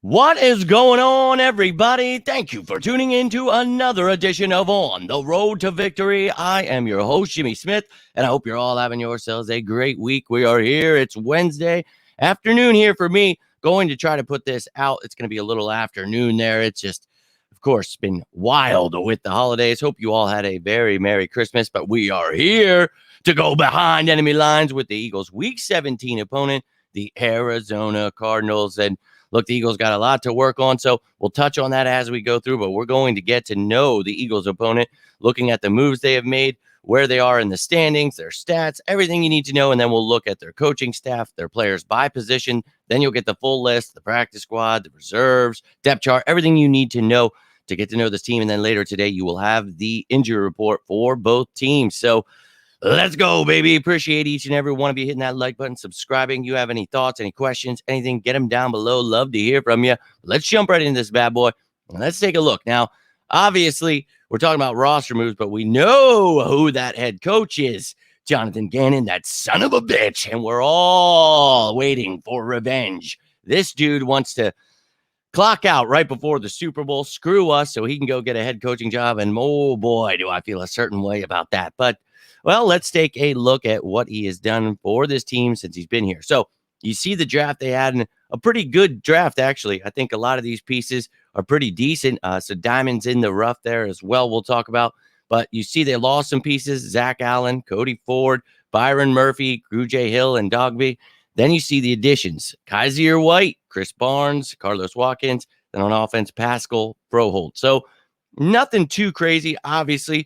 What is going on, everybody? Thank you for tuning in to another edition of On the Road to Victory. I am your host, Jimmy Smith, and I hope you're all having yourselves a great week. We are here. It's Wednesday afternoon here for me. Going to try to put this out. It's going to be a little afternoon there. It's just, of course, been wild with the holidays. Hope you all had a very Merry Christmas, but we are here to go behind enemy lines with the Eagles' Week 17 opponent, the Arizona Cardinals. And look, the Eagles got a lot to work on, so we'll touch on that as we go through, but we're going to get to know the Eagles' opponent, looking at the moves they have made, where they are in the standings, their stats, everything you need to know, and then we'll look at their coaching staff, their players by position. Then you'll get the full list, the practice squad, the reserves, depth chart, everything you need to know to get to know this team. And then later today, you will have the injury report for both teams. So let's go, baby. Appreciate each and every one of you hitting that like button, subscribing. You have any thoughts, any questions, anything, get them down below. Love to hear from you. Let's jump right into this bad boy. Let's take a look. Now, obviously, we're talking about roster moves, but we know who that head coach is. Jonathan Gannon, that son of a bitch. And we're all waiting for revenge. This dude wants to clock out right before the Super Bowl, screw us so he can go get a head coaching job. And oh boy, do I feel a certain way about that. But well, let's take a look at what he has done for this team since he's been here. So you see the draft they had, in a pretty good draft, actually. I think a lot of these pieces are pretty decent. So diamonds in the rough there as well, we'll talk about. But you see they lost some pieces, Zach Allen, Cody Ford, Byron Murphy, Drew J. Hill, and Dogby. Then you see the additions, Kaiser White, Chris Barnes, Carlos Watkins, then on offense, Pascal Froholt. So nothing too crazy. Obviously,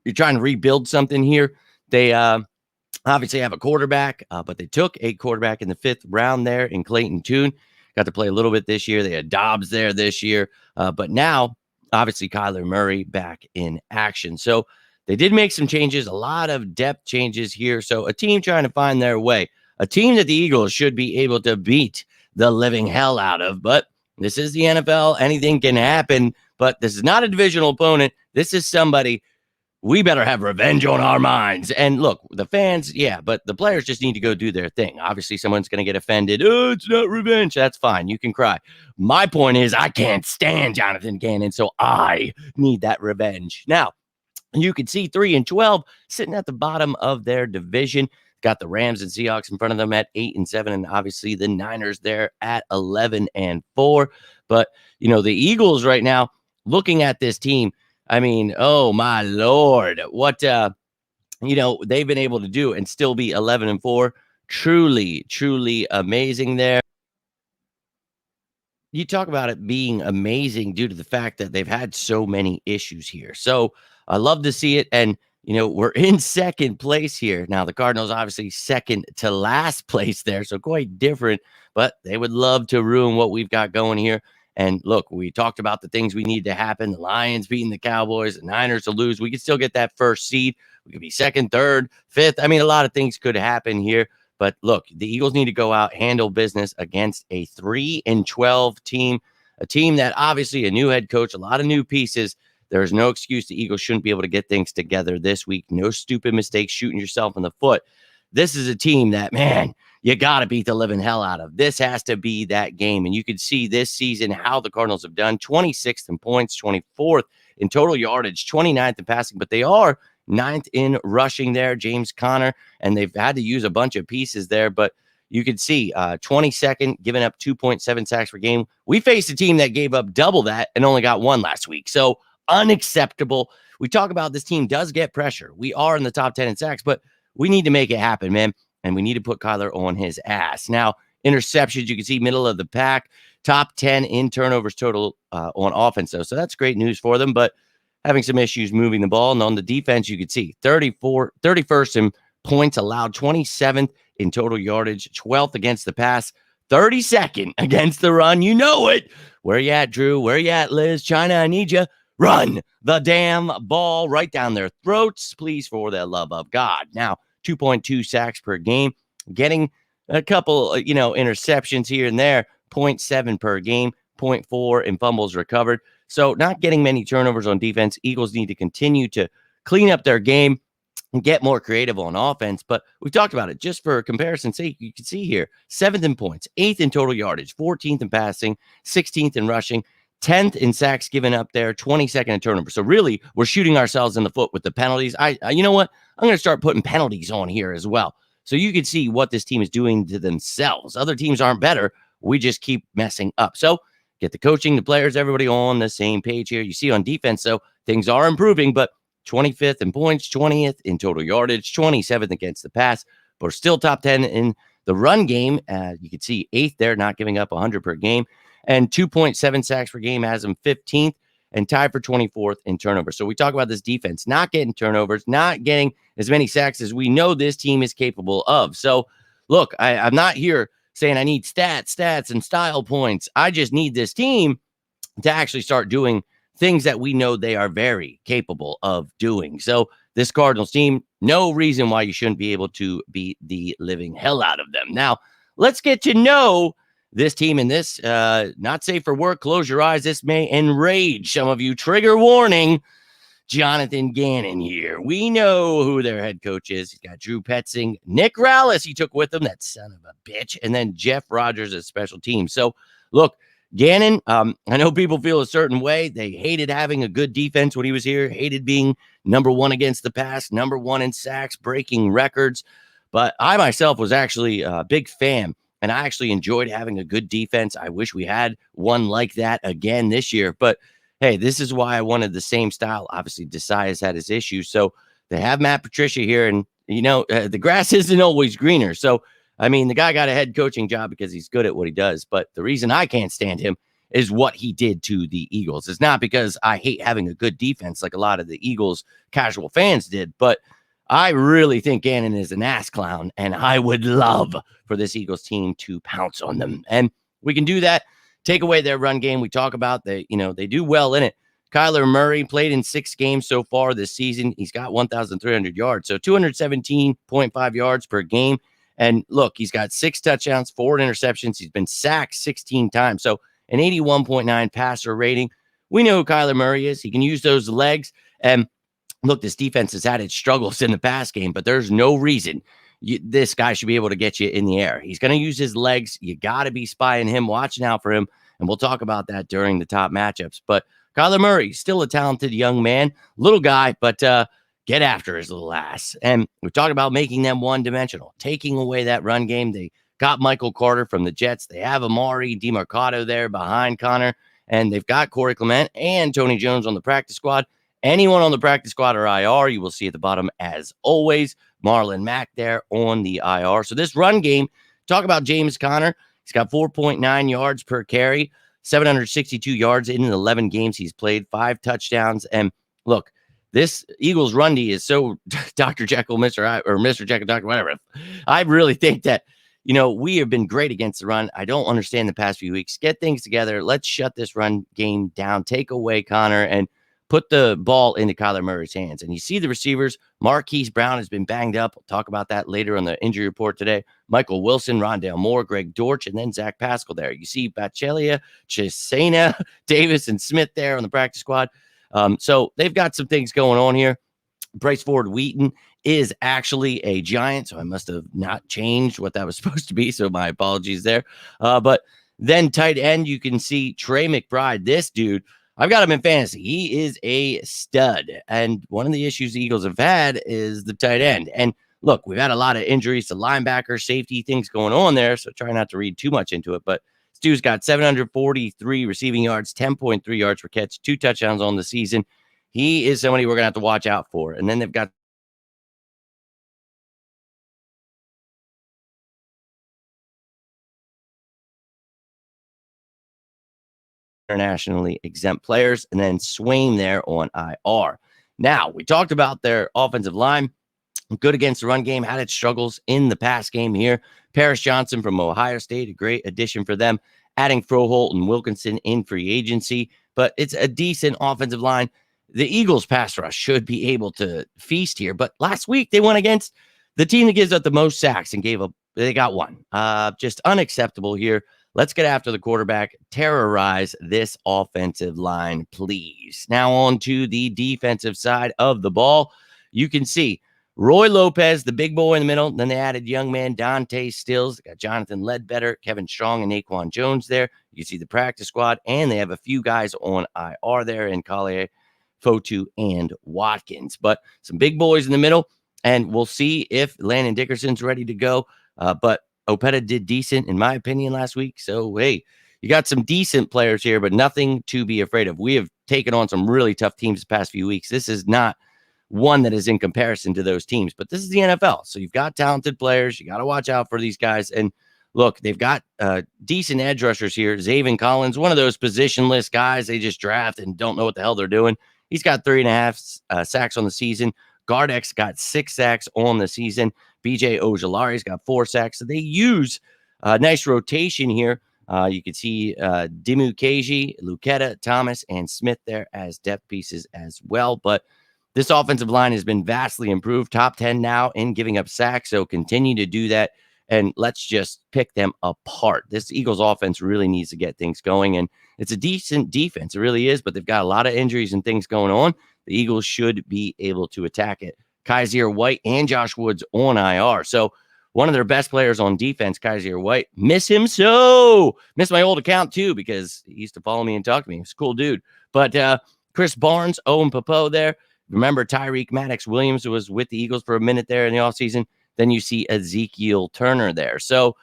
you're trying to rebuild something here. They obviously have a quarterback, but they took a quarterback in the 5th round there in Clayton Tune. Got to play a little bit this year. They had Dobbs there this year. But now, obviously, Kyler Murray back in action. So they did make some changes, a lot of depth changes here. So a team trying to find their way. A team that the Eagles should be able to beat the living hell out of. But this is the NFL. Anything can happen. But this is not a divisional opponent. This is somebody we better have revenge on our minds. And look, the fans, yeah, but the players just need to go do their thing. Obviously, someone's going to get offended. Oh, it's not revenge. That's fine. You can cry. My point is I can't stand Jonathan Gannon, so I need that revenge. Now, you can see 3-12 sitting at the bottom of their division. Got the Rams and Seahawks in front of them at 8-7, and obviously the Niners there at 11-4. But, you know, the Eagles right now, looking at this team, I mean, oh my Lord, what, they've been able to do and still be 11-4. Truly, truly amazing there. You talk about it being amazing due to the fact that they've had so many issues here. So I love to see it. And, we're in second place here. Now, the Cardinals obviously second to last place there, so quite different, but they would love to ruin what we've got going here. And look, we talked about the things we need to happen. The Lions beating the Cowboys, the Niners to lose. We could still get that first seed. We could be 2nd, 3rd, 5th. I mean, a lot of things could happen here. But look, the Eagles need to go out, handle business against a 3-12 team, a team that obviously a new head coach, a lot of new pieces. There's no excuse the Eagles shouldn't be able to get things together this week. No stupid mistakes, shooting yourself in the foot. This is a team that, man, you got to beat the living hell out of. This has to be that game. And you can see this season how the Cardinals have done. 26th in points, 24th in total yardage, 29th in passing, but they are 9th in rushing there, James Conner, and they've had to use a bunch of pieces there, but you can see 22nd, giving up 2.7 sacks per game. We faced a team that gave up double that and only got 1 last week. So unacceptable. We talk about this team does get pressure. We are in the top 10 in sacks, but we need to make it happen, man. And we need to put Kyler on his ass. Now, interceptions, you can see middle of the pack, top 10 in turnovers total on offense, though. So that's great news for them, but having some issues moving the ball. And on the defense, you could see 31st in points allowed, 27th in total yardage, 12th against the pass, 32nd against the run. You know it. Where you at, Drew? Where you at, Liz? China, I need you. Run the damn ball right down their throats, please, for the love of God. Now, 2.2 sacks per game, getting a couple, interceptions here and there, 0.7 per game, 0.4 in fumbles recovered. So not getting many turnovers on defense. Eagles need to continue to clean up their game. and get more creative on offense. But we talked about it just for comparison's sake. You can see here 7th in points, 8th in total yardage, 14th in passing, 16th in rushing, 10th in sacks given up there, 22nd in turnover. So really, we're shooting ourselves in the foot with the penalties. You know what? I'm going to start putting penalties on here as well. So you can see what this team is doing to themselves. Other teams aren't better. We just keep messing up. So get the coaching, the players, everybody on the same page here. You see on defense, so things are improving, but 25th in points, 20th in total yardage, 27th against the pass, but we're still top 10 in the run game. You can see 8th there, not giving up 100 per game, and 2.7 sacks per game has them 15th and tied for 24th in turnovers. So we talk about this defense not getting turnovers, not getting as many sacks as we know this team is capable of. So look, I'm not here saying I need stats, and style points. I just need this team to actually start doing things that we know they are very capable of doing. So this Cardinals team, no reason why you shouldn't be able to beat the living hell out of them. Now, let's get to know this team in this not safe for work. Close your eyes. This may enrage some of you. Trigger warning. Jonathan Gannon here. We know who their head coach is. He's got Drew Petzing, Nick Rallis he took with him, that son of a bitch, and then Jeff Rogers as special team. So, look, Gannon, I know people feel a certain way. They hated having a good defense when he was here, hated being number one against the pass, number one in sacks, breaking records. But I myself was actually a big fan, and I actually enjoyed having a good defense. I wish we had one like that again this year. But hey, this is why I wanted the same style. Obviously, Desai has had his issues. So they have Matt Patricia here, and, the grass isn't always greener. So, I mean, the guy got a head coaching job because he's good at what he does. But the reason I can't stand him is what he did to the Eagles. It's not because I hate having a good defense like a lot of the Eagles casual fans did, but I really think Gannon is an ass clown, and I would love for this Eagles team to pounce on them. And we can do that. Take away their run game. We talk about they do well in it. Kyler Murray played in 6 games so far this season. He's got 1,300 yards, so 217.5 yards per game. And look, he's got 6 touchdowns, 4 interceptions. He's been sacked 16 times, so an 81.9 passer rating. We know who Kyler Murray is. He can use those legs. And look, this defense has had its struggles in the pass game, but there's no reason this guy should be able to get you in the air. He's going to use his legs. You got to be spying him, watching out for him. And we'll talk about that during the top matchups. But Kyler Murray, still a talented young man, little guy, but get after his little ass. And we're talking about making them one-dimensional, taking away that run game. They got Michael Carter from the Jets. They have Amari DiMercato there behind Connor. And they've got Corey Clement and Tony Jones on the practice squad. Anyone on the practice squad or IR, you will see at the bottom as always. Marlon Mack there on the IR. So this run game, talk about James Conner. He's got 4.9 yards per carry, 762 yards in 11 games he's played, 5 touchdowns. And look, this Eagles run D is so Dr. Jekyll, Mr. Jekyll, Dr. whatever. I really think that, we have been great against the run. I don't understand the past few weeks. Get things together. Let's shut this run game down. Take away Connor and put the ball into Kyler Murray's hands. And you see the receivers. Marquise Brown has been banged up. We'll talk about that later on the injury report today. Michael Wilson, Rondale Moore, Greg Dortch, and then Zach Pascal there. You see Bachelia, Chisena, Davis, and Smith there on the practice squad. So they've got some things going on here. Bryce Ford Wheaton is actually a Giant, so I must have not changed what that was supposed to be, so my apologies there. But then tight end, you can see Trey McBride. This dude, I've got him in fantasy. He is a stud. And one of the issues the Eagles have had is the tight end. And look, we've had a lot of injuries to linebacker, safety, things going on there. So try not to read too much into it. But Stu's got 743 receiving yards, 10.3 yards per catch, 2 touchdowns on the season. He is somebody we're going to have to watch out for. And then they've got internationally exempt players, and then Swain there on IR. Now, we talked about their offensive line. Good against the run game, had its struggles in the pass game here. Paris Johnson from Ohio State, a great addition for them. Adding Froholt and Wilkinson in free agency, but it's a decent offensive line. The Eagles pass rush should be able to feast here, but last week they went against the team that gives up the most sacks and they got one. Just unacceptable here. Let's get after the quarterback, terrorize this offensive line, please. Now on to the defensive side of the ball. You can see Roy Lopez, the big boy in the middle. Then they added young man Dante Stills. They got Jonathan Ledbetter, Kevin Strong, and Naquan Jones there. You see the practice squad, and they have a few guys on IR there in Collier, Fotu, and Watkins. But some big boys in the middle, and we'll see if Landon Dickerson's ready to go. But Opeta did decent, in my opinion, last week. So, hey, you got some decent players here, but nothing to be afraid of. We have taken on some really tough teams the past few weeks. This is not one that is in comparison to those teams, but this is the NFL. So you've got talented players. You got to watch out for these guys. And look, they've got decent edge rushers here. Zaven Collins, one of those positionless guys they just draft and don't know what the hell they're doing. He's got 3.5 sacks on the season. Gardex got 6 sacks on the season. BJ Ojolari's got 4 sacks. So they use a nice rotation here. You can see Dimu Keji, Lucetta, Thomas, and Smith there as depth pieces as well. But this offensive line has been vastly improved, top 10 now in giving up sacks. So continue to do that, and let's just pick them apart. This Eagles offense really needs to get things going, and it's a decent defense. It really is, but they've got a lot of injuries and things going on. The Eagles should be able to attack it. Kaiser White and Josh Woods on IR. So one of their best players on defense, Kaiser White, miss him so. Miss my old account too because he used to follow me and talk to me. He's a cool dude. But Chris Barnes, Owen Popo there. Remember, Tyreek Maddox Williams was with the Eagles for a minute there in the offseason. Then you see Ezekiel Turner there. So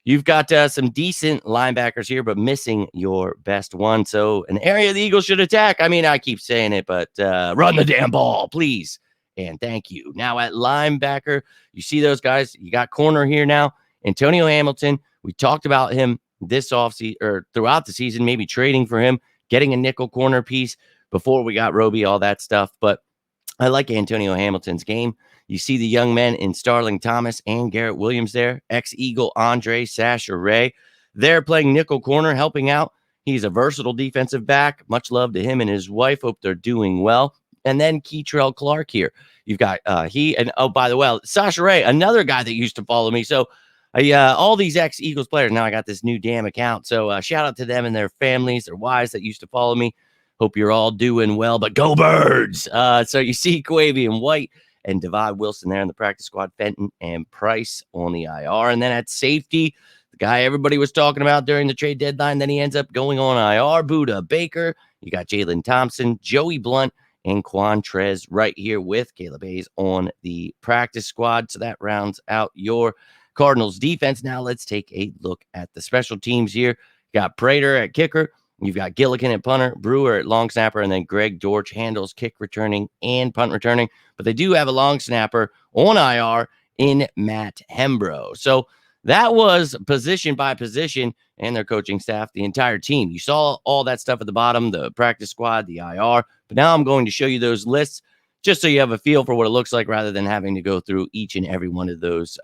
you've got some decent linebackers here, but missing your best one. So an area the Eagles should attack. I mean, I keep saying it, but run the damn ball, please. And thank you. Now at linebacker, you see those guys. You got corner here now. Antonio Hamilton. We talked about him this offseason or throughout the season, maybe trading for him, getting a nickel corner piece before we got Roby, all that stuff. But I like Antonio Hamilton's game. You see the young men in Starling Thomas and Garrett Williams there. Ex-Eagle Andre Sasha-Ray. They're playing nickel corner, helping out. He's a versatile defensive back. Much love to him and his wife. Hope they're doing well. And then Keitrell Clark here. You've got by the way, Sasha-Ray, another guy that used to follow me. So all these ex-Eagles players, now I got this new damn account. So shout out to them and their families, their wives that used to follow me. Hope you're all doing well, but go Birds. So you see Quavian White and Devon Wilson there in the practice squad, Fenton and Price on the IR. And then at safety, the guy everybody was talking about during the trade deadline, then he ends up going on IR, Buda Baker. You got Jalen Thompson, Joey Blunt, and Quantrez right here with Caleb Hayes on the practice squad. So that rounds out your Cardinals defense. Now let's take a look at the special teams here. You got Prater at kicker. You've got Gillikin at punter, Brewer at long snapper, and then Greg Dortch handles kick returning and punt returning. But they do have a long snapper on IR in Matt Hembrow. So that was position by position and their coaching staff, the entire team. You saw all that stuff at the bottom, the practice squad, the IR. But now I'm going to show you those lists just so you have a feel for what it looks like rather than having to go through each and every one of those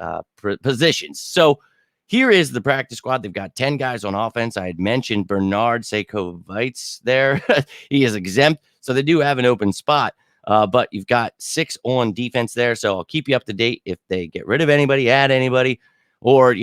positions. So here is the practice squad. They've got 10 guys on offense. I had mentioned Bernard Sekovites there. He is exempt, so they do have an open spot. But you've got 6 on defense there, so I'll keep you up to date if they get rid of anybody, add anybody, or,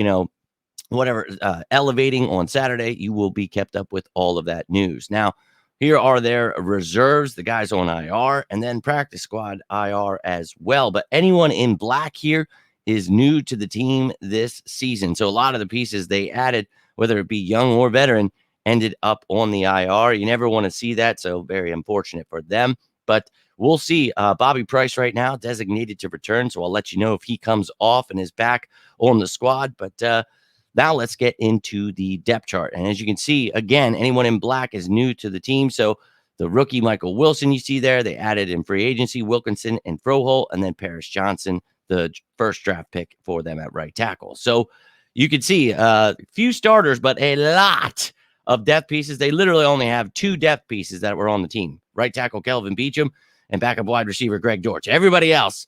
whatever, elevating on Saturday. You will be kept up with all of that news. Now, here are their reserves, the guys on IR, and then practice squad IR as well. But anyone in black here is new to the team this season. So a lot of the pieces they added, whether it be young or veteran, ended up on the IR. You never want to see that, so very unfortunate for them. But we'll see. Bobby Price right now designated to return, so I'll let you know if he comes off and is back on the squad. But now let's get into the depth chart. And as you can see, again, anyone in black is new to the team. So the rookie Michael Wilson you see there, they added in free agency Wilkinson and Froholt, and then Paris Johnson, the first draft pick for them at right tackle. So you can see a few starters, but a lot of depth pieces. They literally only have 2 depth pieces that were on the team. Right tackle Kelvin Beachum and backup wide receiver Greg Dortch. Everybody else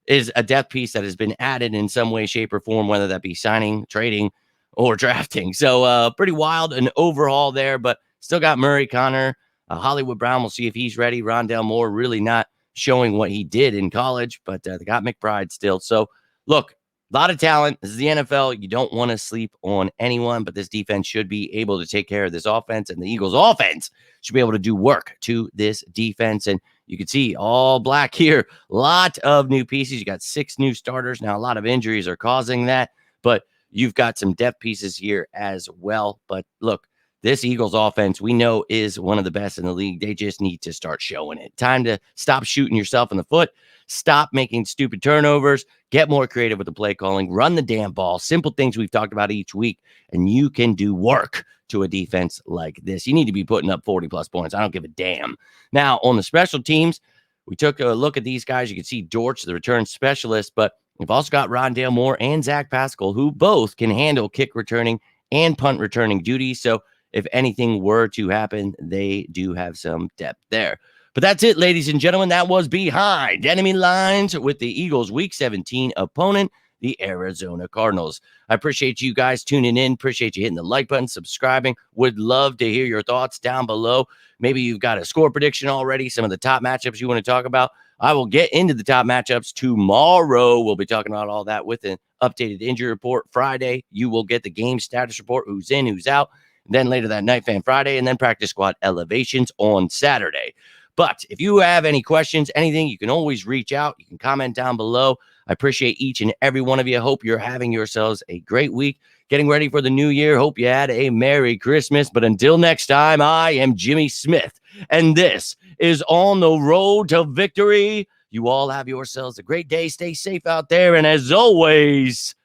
is a depth piece that has been added in some way, shape, or form, whether that be signing, trading, or drafting. So pretty wild, an overhaul there, but still got Murray Connor. Hollywood Brown, we'll see if he's ready. Rondell Moore really not showing what he did in college, but they got McBride still. So look, A lot of talent. This is the NFL. You don't want to sleep on anyone, but this defense should be able to take care of this offense, and the Eagles' offense should be able to do work to this defense. And you can see all black here. A lot of new pieces. You got 6 new starters. Now, a lot of injuries are causing that, but you've got some depth pieces here as well. But look, this Eagles offense, we know, is one of the best in the league. They just need to start showing it. Time to stop shooting yourself in the foot. Stop making stupid turnovers. Get more creative with the play calling. Run the damn ball. Simple things we've talked about each week, and you can do work to a defense like this. You need to be putting up 40-plus points. I don't give a damn. Now, on the special teams, we took a look at these guys. You can see Dortch, the return specialist, but we've also got Rondale Moore and Zach Pascal, who both can handle kick returning and punt returning duties. So if anything were to happen, they do have some depth there. But that's it, ladies and gentlemen. That was Behind Enemy Lines with the Eagles' Week 17 opponent, the Arizona Cardinals. I appreciate you guys tuning in. Appreciate you hitting the like button, subscribing. Would love to hear your thoughts down below. Maybe you've got a score prediction already, some of the top matchups you want to talk about. I will get into the top matchups tomorrow. We'll be talking about all that with an updated injury report. Friday, you will get the game status report, who's in, who's out. Then later that night, Fan Friday, and then practice squad elevations on Saturday. But if you have any questions, anything, you can always reach out. You can comment down below. I appreciate each and every one of you. Hope you're having yourselves a great week. Getting ready for the new year. Hope you had a Merry Christmas. But until next time, I am Jimmy Smith, and this is On the Road to Victory. You all have yourselves a great day. Stay safe out there. And as always,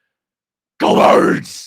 go Birds!